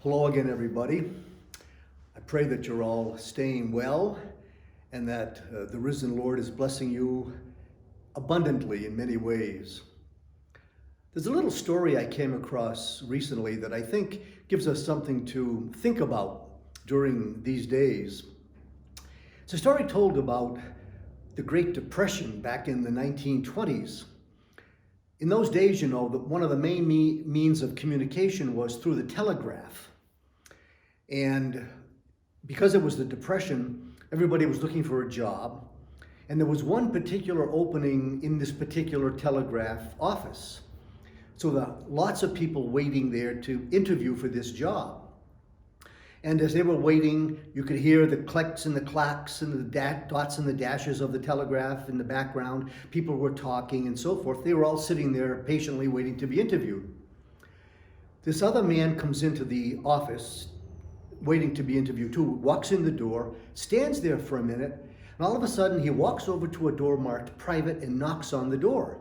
Hello again, everybody. I pray that you're all staying well and that the risen Lord is blessing you abundantly in many ways. There's a little story I came across recently that I think gives us something to think about during these days. It's a story told about the Great Depression back in the 1920s. In those days, one of the main means of communication was through the telegraph. And because it was the Depression, everybody was looking for a job. And there was one particular opening in this particular telegraph office. So there were lots of people waiting there to interview for this job. And as they were waiting, you could hear the clicks and the clacks and the dots and the dashes of the telegraph in the background. People were talking and so forth. They were all sitting there patiently waiting to be interviewed. This other man comes into the office, waiting to be interviewed too, walks in the door, stands there for a minute, and all of a sudden he walks over to a door marked private and knocks on the door.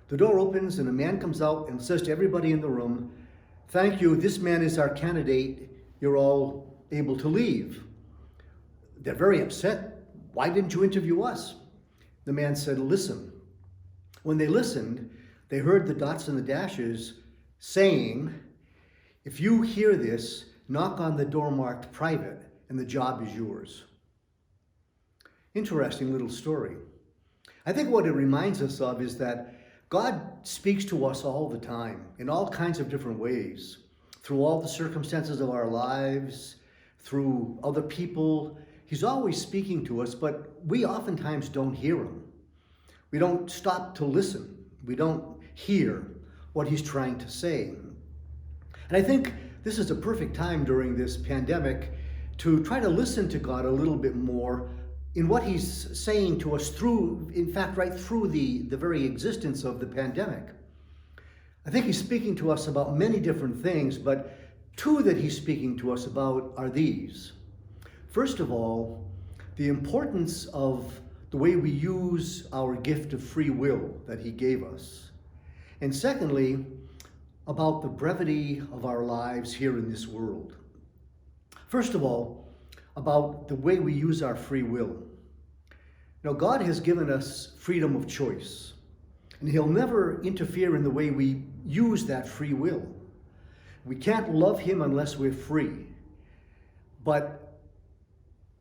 The door opens and a man comes out and says to everybody in the room, "Thank you, this man is our candidate. You're all able to leave." They're very upset. "Why didn't you interview us?" The man said, "Listen." When they listened, they heard the dots and the dashes saying, "If you hear this, knock on the door marked private and the job is yours." Interesting little story. I think what it reminds us of is that God speaks to us all the time in all kinds of different ways, through all the circumstances of our lives, through other people. He's always speaking to us, but we oftentimes don't hear him. We don't stop to listen. We don't hear what he's trying to say. And I think this is a perfect time during this pandemic to try to listen to God a little bit more in what he's saying to us through, in fact, right through the very existence of the pandemic. I think he's speaking to us about many different things, but two that he's speaking to us about are these. First of all, the importance of the way we use our gift of free will that he gave us. And secondly, about the brevity of our lives here in this world. First of all, about the way we use our free will. Now, God has given us freedom of choice, and he'll never interfere in the way we use that free will. We can't love him unless we're free. But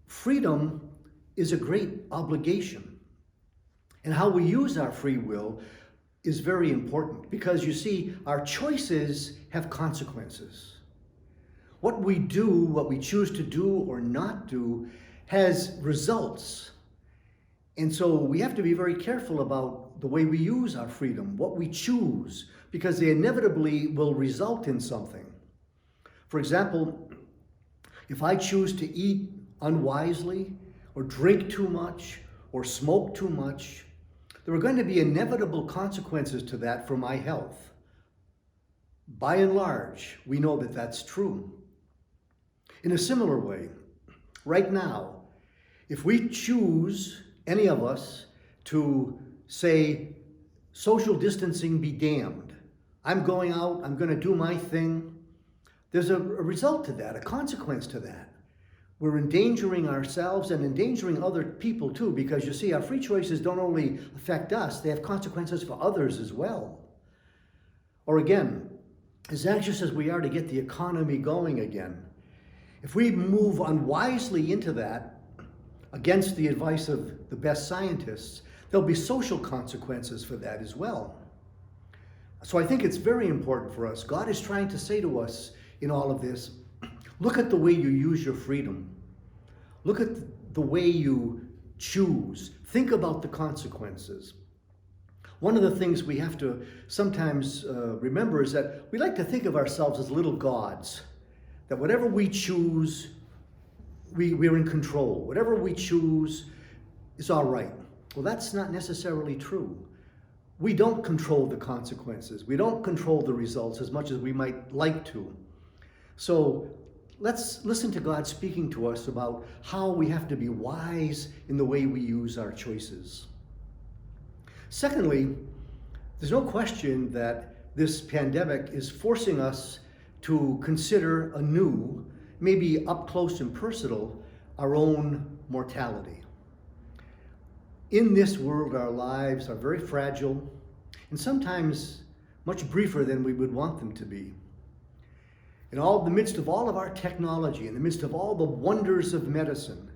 freedom is a great obligation. And how we use our free will is very important because, you see, our choices have consequences. What we do, what we choose to do or not do, has results. And so we have to be very careful about the way we use our freedom, what we choose, because they inevitably will result in something. For example, if I choose to eat unwisely, or drink too much, or smoke too much, there are going to be inevitable consequences to that for my health. By and large, we know that that's true. In a similar way, right now, if we choose, any of us, to say, social distancing be damned, I'm going out, I'm going to do my thing, there's a result to that, a consequence to that. We're endangering ourselves and endangering other people too, because you see, our free choices don't only affect us, they have consequences for others as well. Or again, as anxious as we are to get the economy going again, if we move unwisely into that, against the advice of the best scientists, there'll be social consequences for that as well. So I think it's very important for us. God is trying to say to us in all of this, look at the way you use your freedom. Look at the way you choose. Think about the consequences. One of the things we have to sometimes remember is that we like to think of ourselves as little gods, that whatever we choose, we're in control. Whatever we choose is all right. Well, that's not necessarily true. We don't control the consequences. We don't control the results as much as we might like to. So let's listen to God speaking to us about how we have to be wise in the way we use our choices. Secondly, there's no question that this pandemic is forcing us to consider anew, maybe up close and personal, our own mortality. In this world, our lives are very fragile and sometimes much briefer than we would want them to be. In the midst of all of our technology, in the midst of all the wonders of medicine,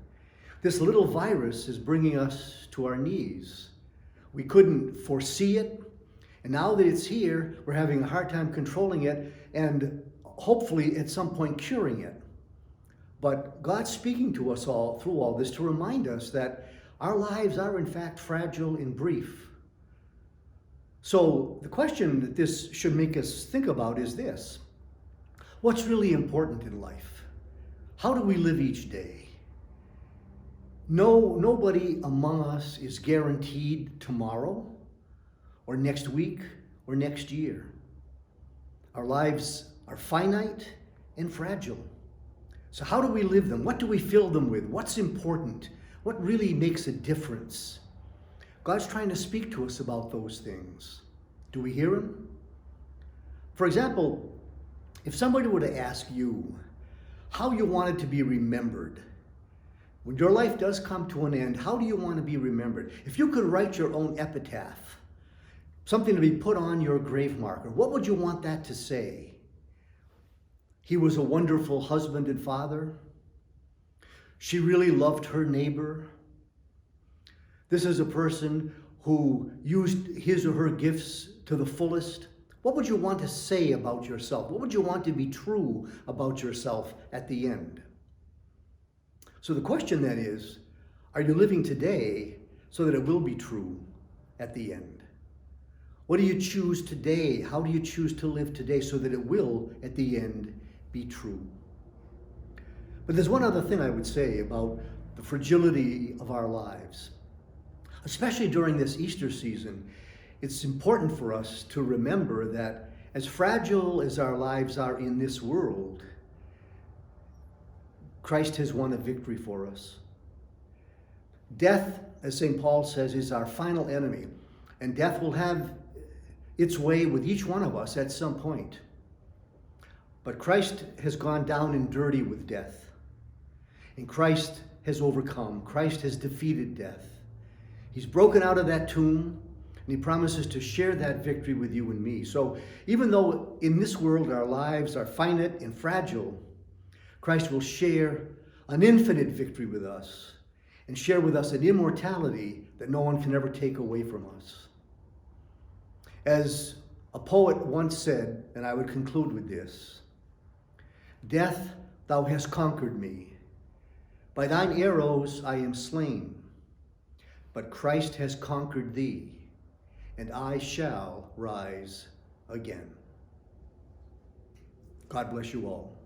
this little virus is bringing us to our knees. We couldn't foresee it, and now that it's here, we're having a hard time controlling it and hopefully at some point curing it. But God's speaking to us all through all this to remind us that our lives are in fact fragile and brief. So the question that this should make us think about is this: what's really important in life? How do we live each day? Nobody among us is guaranteed tomorrow or next week or next year. Our lives are finite and fragile. So how do we live them? What do we fill them with? What's important? What really makes a difference? God's trying to speak to us about those things. Do we hear him? For example, if somebody were to ask you how you wanted to be remembered, when your life does come to an end, how do you want to be remembered? If you could write your own epitaph, something to be put on your grave marker, what would you want that to say? He was a wonderful husband and father. She really loved her neighbor. This is a person who used his or her gifts to the fullest. What would you want to say about yourself? What would you want to be true about yourself at the end? So the question then is, are you living today so that it will be true at the end? What do you choose today? How do you choose to live today so that it will, at the end, be true? But there's one other thing I would say about the fragility of our lives. Especially during this Easter season, it's important for us to remember that as fragile as our lives are in this world, Christ has won a victory for us. Death, as St. Paul says, is our final enemy, and death will have its way with each one of us at some point. But Christ has gone down in dirty with death, and Christ has overcome. Christ has defeated death. He's broken out of that tomb, and he promises to share that victory with you and me. So even though in this world our lives are finite and fragile, Christ will share an infinite victory with us and share with us an immortality that no one can ever take away from us. As a poet once said, and I would conclude with this: "Death, thou hast conquered me. By thine arrows I am slain. But Christ has conquered thee, and I shall rise again." God bless you all.